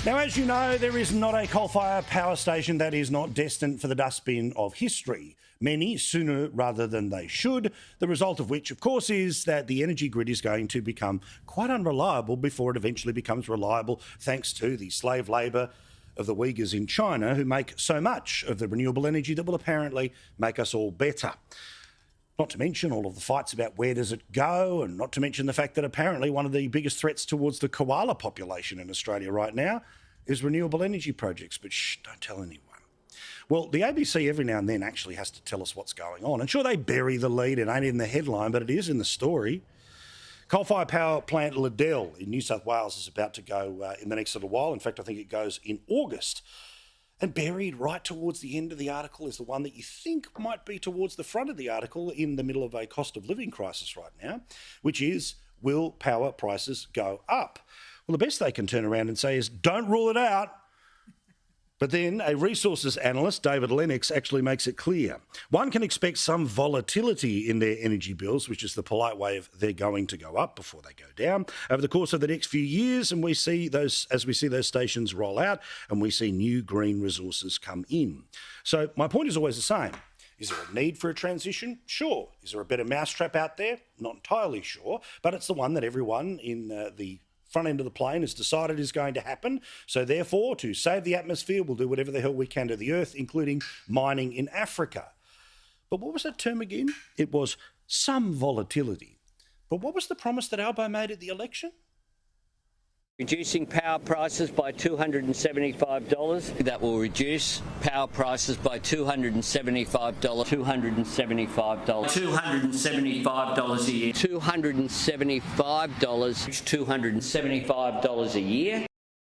Now, as you know, there is not a coal-fired power station that is not destined for the dustbin of history. Many sooner rather than they should, the result of which, of course, is that the energy grid is going to become quite unreliable before it eventually becomes reliable, thanks to the slave labour of the Uyghurs in China, who make so much of the renewable energy that will apparently make us all better. Not to mention all of the fights about where does it go, and not to mention the fact that apparently one of the biggest threats towards the koala population in Australia right now is renewable energy projects. But shh, don't tell anyone. Well, the ABC every now and then actually has to tell us what's going on. And sure, they bury the lead. It ain't in the headline, but it is in the story. Coal-fired power plant Liddell in New South Wales is about to go in the next little while. In fact, I think it goes in August. And buried right towards the end of the article is the one that you think might be towards the front of the article in the middle of a cost of living crisis right now, which is, will power prices go up? Well, the best they can turn around and say is, don't rule it out. But then a resources analyst, David Lennox, actually makes it clear. One can expect some volatility in their energy bills, which is the polite way of they're going to go up before they go down, over the course of the next few years. And we see those, as we see those stations roll out and we see new green resources come in. So my point is always the same. Is there a need for a transition? Sure. Is there a better mousetrap out there? Not entirely sure, but it's the one that everyone in the front end of the plane has decided is going to happen. So therefore, to save the atmosphere, we'll do whatever the hell we can to the earth, including mining in Africa. But what was that term again? It was some volatility. But what was the promise that Albo made at the election? Reducing power prices by $275. That will reduce power prices by $275. $275 a year. $275 a year.